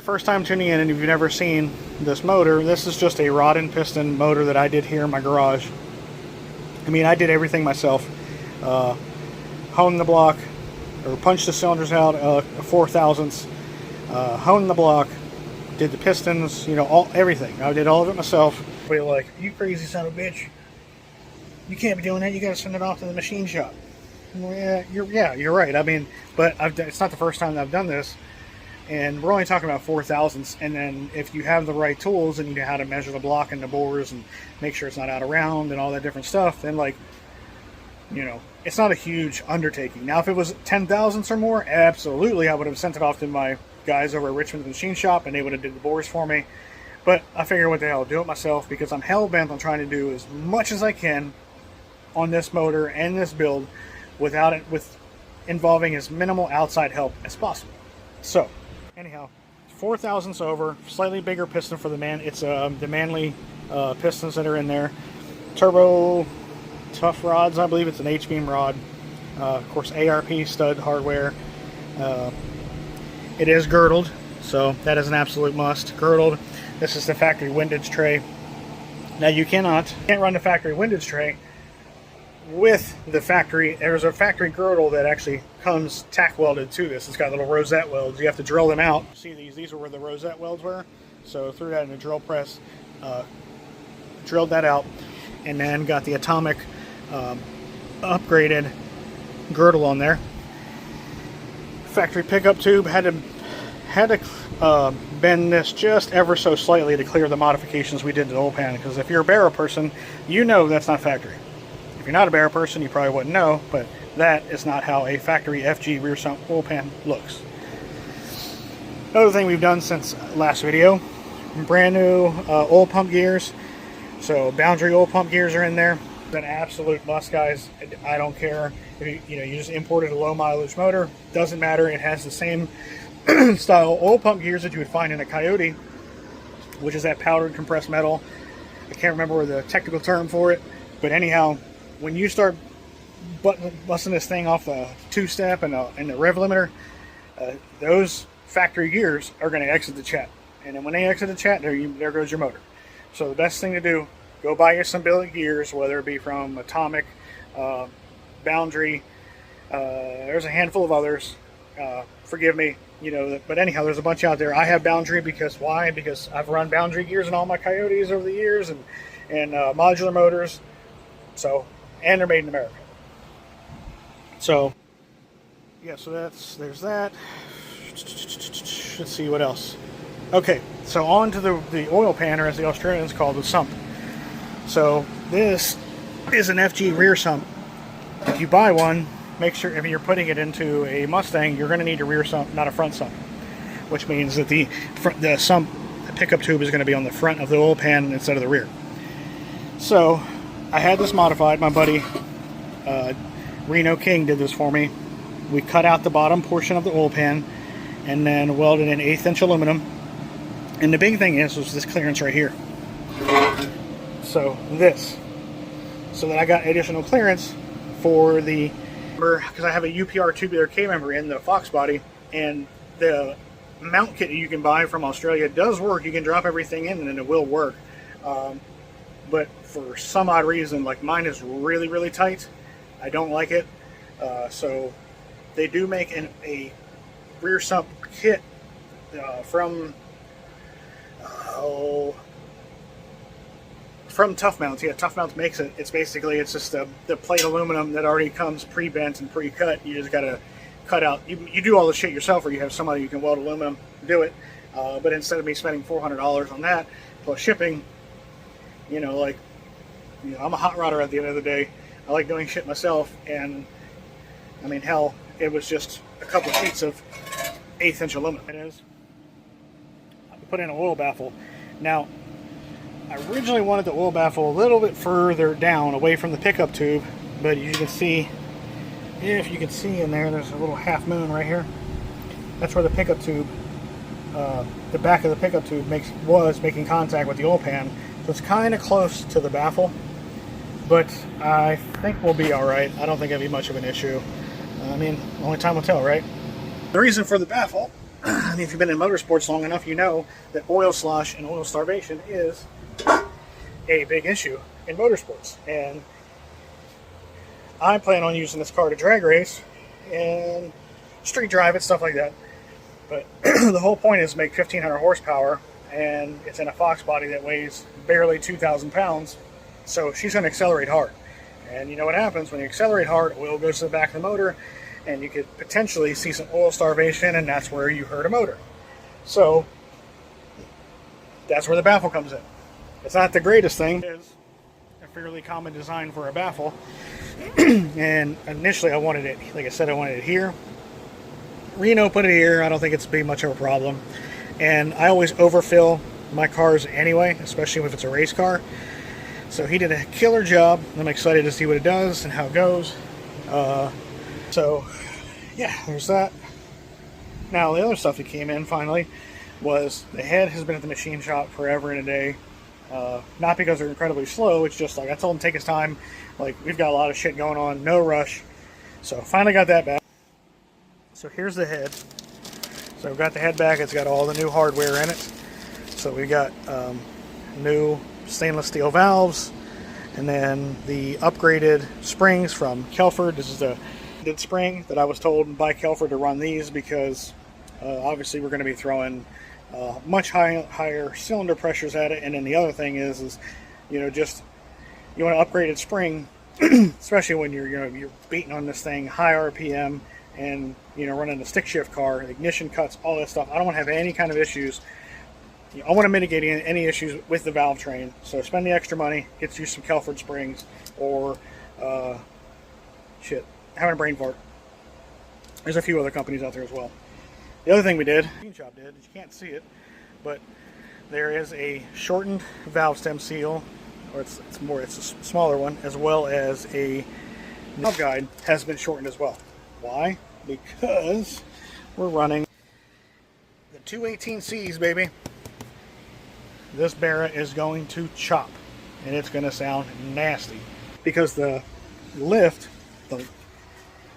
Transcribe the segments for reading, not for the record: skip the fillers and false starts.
first time tuning in and if you've never seen this motor, this is just a rod and piston motor that I did here in my garage. I mean, I did everything myself. Honed the block, or punched the cylinders out 4/1000ths, honed the block, did the pistons, you know, everything. I did all of it myself. Be like, you crazy son of a bitch, you can't be doing that, you gotta send it off to the machine shop. Well, yeah, you're right. I mean, but it's not the first time that I've done this, and we're only talking about 4/1000ths. And then if you have the right tools and you know how to measure the block and the bores and make sure it's not out of round and all that different stuff, then, like, you know, it's not a huge undertaking. Now, if it was 10/1000ths or more, absolutely, I would have sent it off to my guys over at Richmond's Machine Shop, and they would have did the bores for me. But I figured, what the hell, do it myself, because I'm hell bent on trying to do as much as I can on this motor and this build without it involving as minimal outside help as possible. So, anyhow, 4/1000ths over, slightly bigger piston for the man. It's the Manly pistons that are in there. Turbo tough rods, I believe it's an H-beam rod. Of course, ARP stud hardware. It is girdled, so that is an absolute must. Girdled. This is the factory windage tray. Now, you can't run the factory windage tray with the factory. There's a factory girdle that actually comes tack welded to this. It's got little rosette welds. You have to drill them out. See these are where the rosette welds were. So threw that in a drill press, drilled that out, and then got the atomic upgraded girdle on there. Factory pickup tube. Had to bend this just ever so slightly to clear the modifications we did to the oil pan, because if you're a Barra person, you know that's not factory. If you're not a Barra person, you probably wouldn't know, but that is not how a factory FG rear sump oil pan looks. Another thing we've done since last video, brand new oil pump gears. So boundary oil pump gears are in there. It's an absolute must, guys. I don't care if you just imported a low mileage motor, doesn't matter. It has the same style oil pump gears that you would find in a Coyote, which is that powdered compressed metal. I can't remember the technical term for it, but anyhow, when you start busting this thing off the two-step and the rev limiter, those factory gears are going to exit the chat. And then when they exit the chat, there goes your motor. So the best thing to do, go buy you some billet gears, whether it be from Atomic, Boundary, there's a handful of others. Forgive me, you know, but anyhow, there's a bunch out there. I have Boundary because why? Because I've run Boundary gears in all my Coyotes over the years, and modular motors. So, and they're made in America. So, yeah, so there's that. Let's see what else. Okay, so on to the oil pan, or as the Australians call it, the sump. So this is an FG rear sump. If you buy one, make sure if you're putting it into a Mustang, you're going to need a rear sump, not a front sump. Which means that the sump, the pickup tube, is going to be on the front of the oil pan instead of the rear. So I had this modified. My buddy Reno King did this for me. We cut out the bottom portion of the oil pan and then welded in 1/8 inch aluminum. And the big thing was this clearance right here. So that I got additional clearance for the, because I have a UPR tubular K-member in the Fox body, and the mount kit you can buy from Australia does work. You can drop everything in and it will work. But for some odd reason, like mine is really, really tight. I don't like it. So they do make a rear sump kit from Tough Mounts. Yeah, Tough Mounts makes it. It's just the plate aluminum that already comes pre-bent and pre-cut. You just gotta cut out. You do all the shit yourself, or you have somebody who can weld aluminum do it. But instead of me spending $400 on that plus shipping, I'm a hot rodder at the end of the day. I like doing shit myself, and I mean, hell, it was just a couple of sheets of 1/8 inch aluminum. It is. I put in an oil baffle. Now, I originally wanted the oil baffle a little bit further down, away from the pickup tube, but you can see, if you can see in there's a little half moon right here. That's where the pickup tube, the back of the pickup tube was making contact with the oil pan. So it's kind of close to the baffle, but I think we'll be all right. I don't think it'll be much of an issue. I mean, only time will tell, right? The reason for the baffle if you've been in motorsports long enough, you know that oil slosh and oil starvation is a big issue in motorsports. And I plan on using this car to drag race and street drive it, stuff like that. But the whole point is to make 1,500 horsepower, and it's in a Fox body that weighs barely 2,000 pounds, so she's going to accelerate hard. And you know what happens when you accelerate hard? Oil goes to the back of the motor, and you could potentially see some oil starvation, and that's where you hurt a motor. So that's where the baffle comes in. It's not the greatest thing. It's a fairly common design for a baffle. And initially I wanted it, like I said, I wanted it here. Reno put it here. I don't think it's be much of a problem. And I always overfill my cars anyway, especially if it's a race car. So he did a killer job. I'm excited to see what it does and how it goes. So yeah, there's that. Now the other stuff that came in finally was the head has been at the machine shop forever and a day. Not because they're incredibly slow, it's just like I told him take his time. Like, we've got a lot of shit going on, no rush. So finally got that back. So here's the head. So we've got the head back. It's got all the new hardware in it. So we got new stainless steel valves, and then the upgraded springs from Kelford. This is the spring that I was told by Kelford to run these because obviously we're going to be throwing much higher cylinder pressures at it. And then the other thing is you know, just you want an upgraded spring, especially when you're beating on this thing high RPM and running a stick shift car, ignition cuts, all that stuff. I don't want to have any kind of issues. I want to mitigate any issues with the valve train. So spend the extra money, get you some Kelford springs, or having a brain fart. There's a few other companies out there as well. The other thing we did, machine shop did, you can't see it, but there is a shortened valve stem seal, or it's a smaller one, as well as a valve guide has been shortened as well. Why? Because we're running the 218Cs, baby. This Barra is going to chop, and it's going to sound nasty because the lift,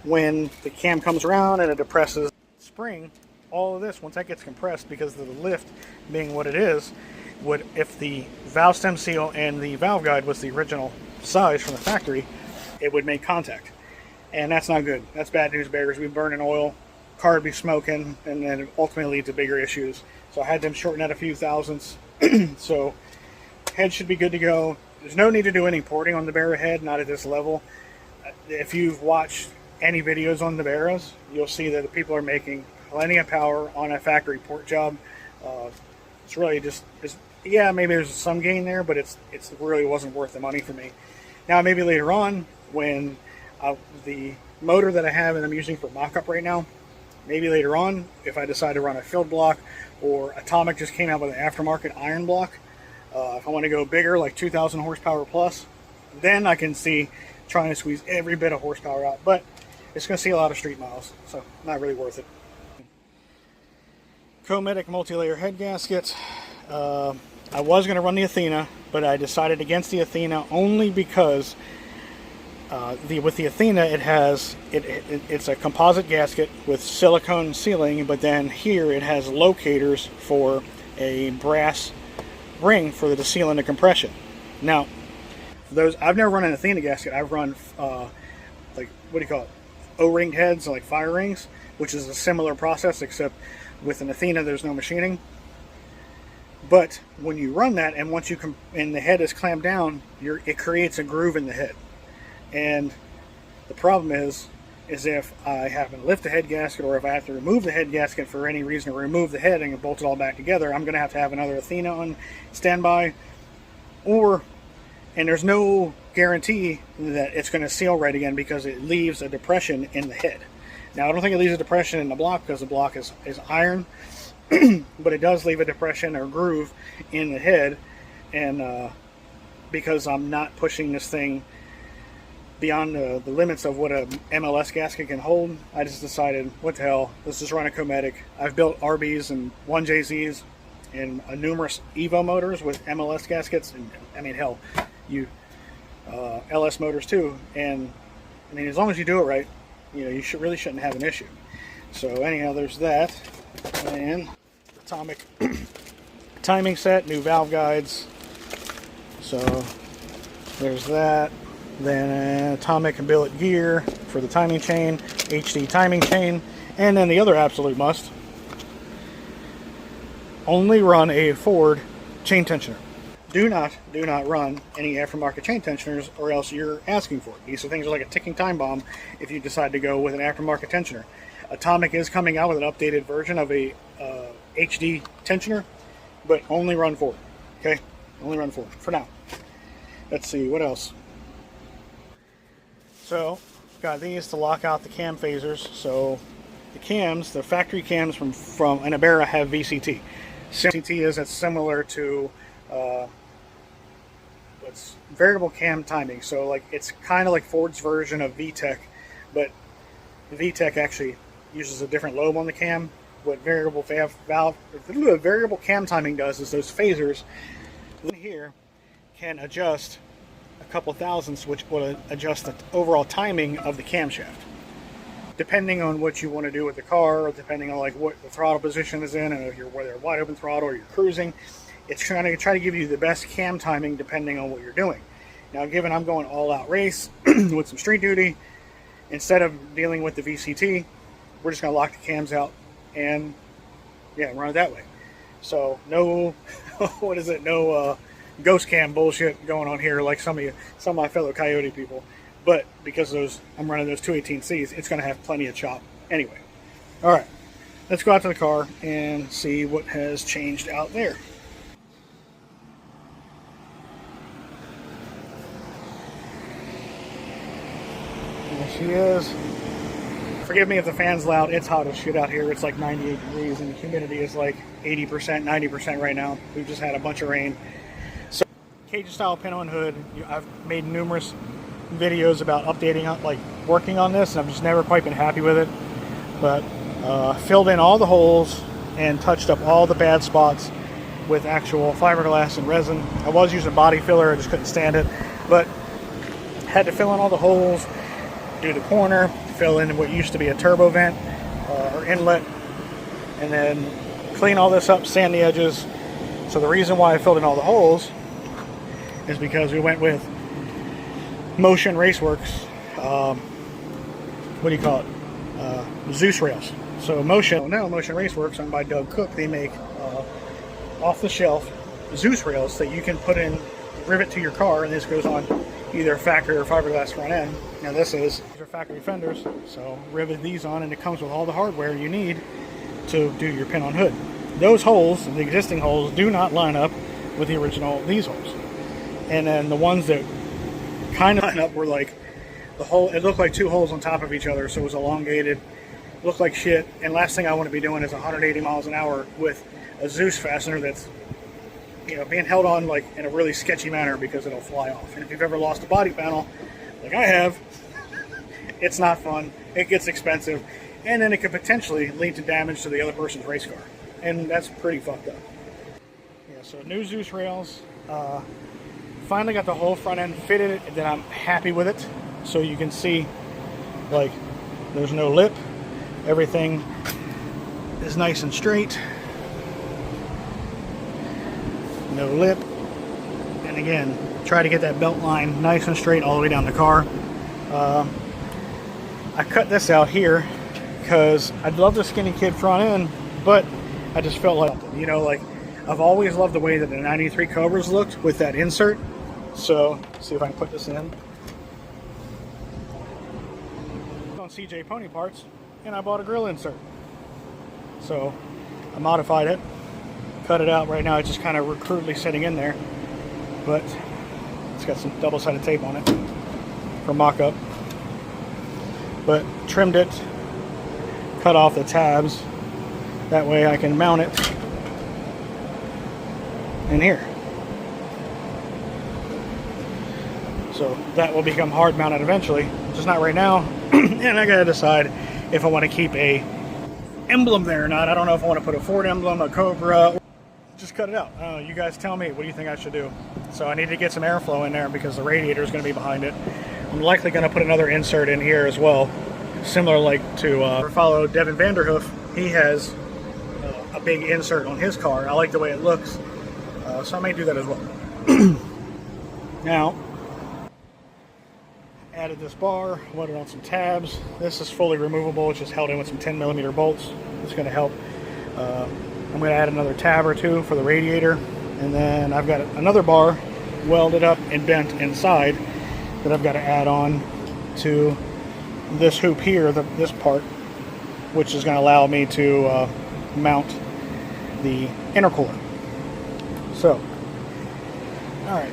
when the cam comes around and it depresses spring, all of this, once that gets compressed, because of the lift being what it is, if the valve stem seal and the valve guide was the original size from the factory, it would make contact. And that's not good. That's bad news bears. We'd be burning oil, car would be smoking, and then it ultimately lead to bigger issues. So I had them shorten that a few thousandths. So head should be good to go. There's no need to do any porting on the Barra head, not at this level. If you've watched any videos on the Barras, you'll see that the people are making plenty of power on a factory port job. It's really yeah, maybe there's some gain there, but it really wasn't worth the money for me. Now maybe later on, when the motor that I have and I'm using for mock-up right now, maybe later on, if I decide to run a filled block, or Atomic just came out with an aftermarket iron block, if I want to go bigger, like 2,000 horsepower plus, then I can see trying to squeeze every bit of horsepower out. But it's going to see a lot of street miles, so not really worth it. Chromatic multi-layer head gasket. I was going to run the Athena, but I decided against the Athena only because with the Athena it's a composite gasket with silicone sealing, but then here it has locators for a brass ring for the seal and the compression. Now, I've never run an Athena gasket. I've run like, what do you call it, O-ringed heads, like fire rings, which is a similar process, except with an Athena there's no machining. But when you run that, and once and the head is clamped down, it creates a groove in the head. And the problem is if I happen to lift the head gasket, or if I have to remove the head gasket for any reason, or remove the head and bolt it all back together, I'm going to have another Athena on standby, and there's no guarantee that it's going to seal right again because it leaves a depression in the head. Now, I don't think it leaves a depression in the block because the block is iron, but it does leave a depression or groove in the head, and because I'm not pushing this thing beyond the limits of what a MLS gasket can hold, I just decided, what the hell, let's just run a Chromatic. I've built RBs and 1JZs and numerous Evo motors with MLS gaskets, and I mean, hell, LS motors too, and I mean, as long as you do it right, you really shouldn't have an issue. So anyhow, there's that. And atomic timing set, new valve guides. So there's that. Then atomic billet gear for the timing chain, HD timing chain, and then the other absolute must: only run a Ford chain tensioner. Do not run any aftermarket chain tensioners, or else you're asking for it. These things are like a ticking time bomb if you decide to go with an aftermarket tensioner. Atomic is coming out with an updated version of a HD tensioner, but only run Ford. Okay, only run Ford for now. Let's see what else. So got these to lock out the cam phasers. So the cams, the factory cams from an Barra have VCT. VCT is similar to what's variable cam timing. So like it's kind of like Ford's version of VTEC, but VTEC actually uses a different lobe on the cam. What variable cam timing does is those phasers in here can adjust a couple thousandths, which will adjust the overall timing of the camshaft, depending on what you want to do with the car, or depending on like what the throttle position is in, and if you're whether wide open throttle or you're cruising. It's trying to give you the best cam timing depending on what you're doing. Now, given I'm going all out race with some street duty, instead of dealing with the VCT, we're just going to lock the cams out and run it that way. So no, what is it? No ghost cam bullshit going on here like some of my fellow Coyote people. But because I'm running those 218Cs, it's going to have plenty of chop anyway. All right, let's go out to the car and see what has changed out there. There she is. Forgive me if the fan's loud. It's hot as shit out here. It's like 98 degrees and the humidity is like 80%, 90% right now. We've just had a bunch of rain. So, Cajun style pin on hood. I've made numerous videos about updating, like working on this, and I've just never quite been happy with it. But filled in all the holes and touched up all the bad spots with actual fiberglass and resin. I was using body filler. I just couldn't stand it. But had to fill in all the holes, do the corner, fill in what used to be a turbo vent or inlet, and then clean all this up, sand the edges. So the reason why I filled in all the holes is because we went with Motion Raceworks, what do you call it, Zeus rails. So Motion Raceworks, owned by Doug Cook, they make off-the-shelf Zeus rails that you can put in, rivet to your car, and this goes on either factory or fiberglass front end. Now these are factory fenders, so rivet these on, and it comes with all the hardware you need to do your pin on hood. Those holes, the existing holes, do not line up with the original these holes. And then the ones that kind of line up were like it looked like two holes on top of each other, so it was elongated, looked like shit. And last thing I want to be doing is 180 miles an hour with a Zeus fastener that's being held on like in a really sketchy manner because it'll fly off. And if you've ever lost a body panel, like I have, it's not fun. It gets expensive, and then it could potentially lead to damage to the other person's race car, and that's pretty fucked up. Yeah, so new Zeus rails. Finally got the whole front end fitted, and then I'm happy with it. So you can see, like, there's no lip. Everything is nice and straight. No lip. And again, try to get that belt line nice and straight all the way down the car. I cut this out here because I'd love the skinny kid front end, but I just felt like, like I've always loved the way that the 93 Cobras looked with that insert. So, see if I can put this in. On CJ Pony Parts, and I bought a grill insert. So, I modified it, cut it out. Right now it's just kind of crudely sitting in there, but it's got some double-sided tape on it for mock-up. But trimmed it, cut off the tabs, that way I can mount it in here. So that will become hard mounted eventually, just not right now. And I gotta decide if I want to keep a emblem there or not. I don't know if I want to put a Ford emblem, a Cobra, or just cut it out. I don't know, you guys tell me, what do you think I should do? So I need to get some airflow in there because the radiator is going to be behind it. I'm likely going to put another insert in here as well, similar like to follow Devin Vanderhoof. He has big insert on his car. I like the way it looks, so I may do that as well. Now, added this bar, welded on some tabs. This is fully removable. It's just held in with some 10mm bolts. It's going to help. I'm going to add another tab or two for the radiator, and then I've got another bar welded up and bent inside that I've got to add on to this hoop here, this part, which is going to allow me to mount the intercooler. So, alright,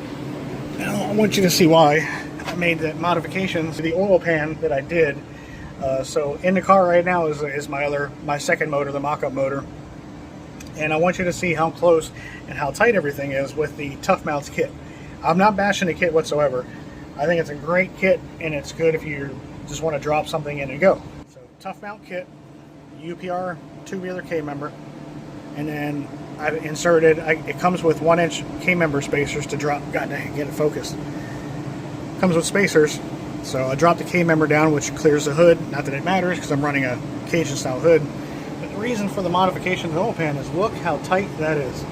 now I want you to see why I made the modifications to the oil pan that I did. So in the car right now is my second motor, the mock-up motor. And I want you to see how close and how tight everything is with the Tough Mounts kit. I'm not bashing the kit whatsoever. I think it's a great kit, and it's good if you just want to drop something in and go. So Tough Mount kit, UPR tubular K-member, and then I've inserted, it comes with 1-inch K-member spacers to drop, God dang, get it focused. Comes with spacers, so I dropped the K-member down, which clears the hood. Not that it matters, because I'm running a Cajun style hood. But the reason for the modification of the oil pan is look how tight that is.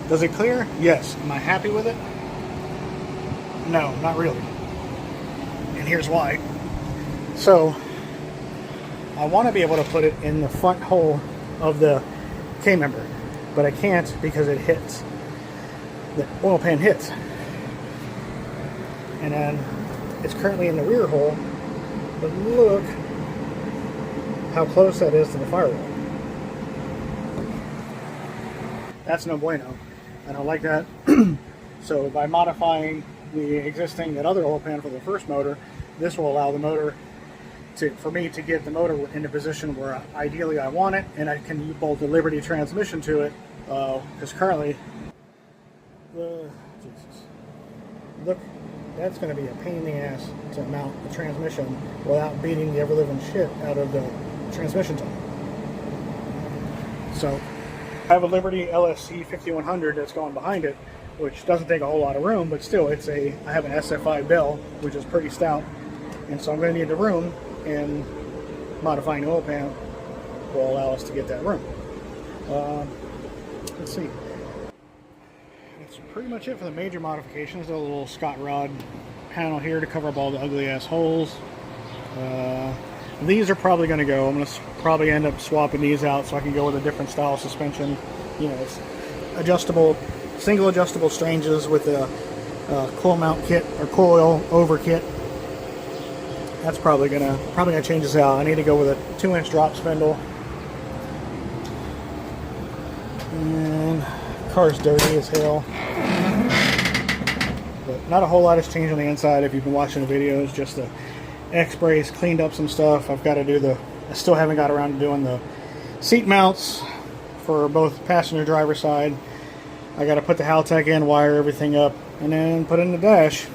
Does it clear? Yes. Am I happy with it? No, not really. And here's why. So, I want to be able to put it in the front hole of the K-member, but I can't because it hits. The oil pan hits. And then it's currently in the rear hole, but look how close that is to the firewall. That's no bueno. I don't like that. So by modifying that other oil pan for the first motor, this will allow the motor for me to get the motor in the position where ideally I want it, and I can bolt the Liberty transmission to it, because currently, look, that's going to be a pain in the ass to mount the transmission without beating the ever-living shit out of the transmission tunnel. So, I have a Liberty LSC 5100 that's going behind it, which doesn't take a whole lot of room, but still, I have an SFI bell, which is pretty stout, and so I'm going to need the room, and modifying the oil pan will allow us to get that room. Let's see. That's pretty much it for the major modifications. A little Scott Rod panel here to cover up all the ugly ass holes. These are probably going to go. I'm going to probably end up swapping these out so I can go with a different style suspension. You know, it's adjustable, single adjustable stranges with a coil mount kit or coil over kit. That's probably gonna change this out. I need to go with a 2-inch drop spindle. And car's dirty as hell. But not a whole lot has changed on the inside if you've been watching the videos. Just the X-brace, cleaned up some stuff. I've got to do I still haven't got around to doing the seat mounts for both passenger driver side. I got to put the Haltech in, wire everything up, and then put in the dash.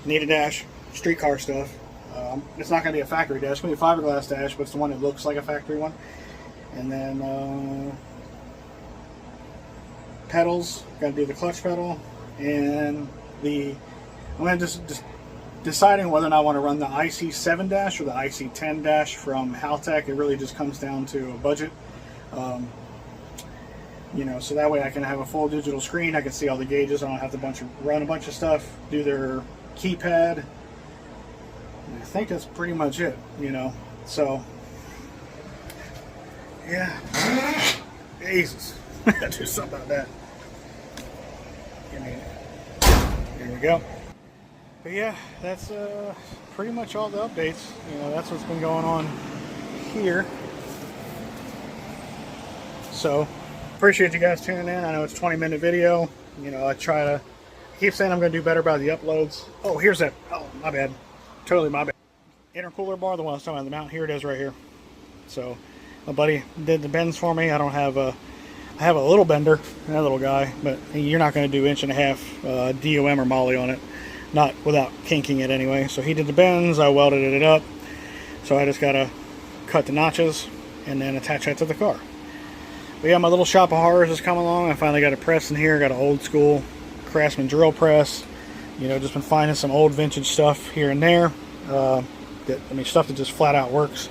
Need a dash, streetcar stuff. It's not going to be a factory dash. It's going to be a fiberglass dash, but it's the one that looks like a factory one. And then pedals, got to do the clutch pedal, and I'm going to just deciding whether or not I want to run the IC7 dash or the IC10 dash from Haltech. It really just comes down to a budget. You know, so that way I can have a full digital screen. I can see all the gauges. I don't have to run a bunch of stuff, do their keypad. I think that's pretty much it, you know. So, yeah. Jesus. I gotta do something about that. Here we go. But yeah, that's pretty much all the updates. You know, that's what's been going on here. So, appreciate you guys tuning in. I know it's a 20-minute video. You know, I keep saying I'm going to do better about the uploads. Oh, here's that. Oh, my bad. Totally my bad. Intercooler bar, the one I was talking about, the mount. Here it is right here. So, my buddy did the bends for me. I have a little bender, that little guy, but you're not going to do 1.5 inch DOM or Molly on it. Not without kinking it anyway. So he did the bends, I welded it up. So I just got to cut the notches and then attach that to the car. But yeah, my little shop of horrors is coming along. I finally got a press in here. Got an old school Craftsman drill press. You know, just been finding some old vintage stuff here and there. Stuff that just flat out works.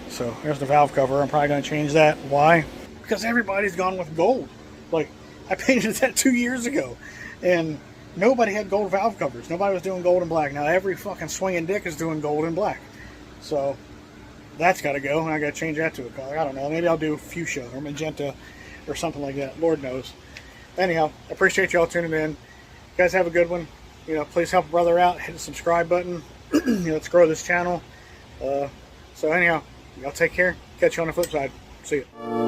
So there's the valve cover. I'm probably going to change that. Why? because everybody's gone with gold. Like, I painted that 2 years ago, and nobody had gold valve covers. Nobody was doing gold and black. Now every fucking swinging dick is doing gold and black. So that's got to go, and I got to change that to a color. I don't know. Maybe I'll do fuchsia or magenta or something like that. Lord knows. Anyhow, I appreciate y'all tuning in. You guys have a good one. You know, please help a brother out. Hit the subscribe button. Let's grow this channel. So anyhow, y'all take care. Catch you on the flip side. See ya.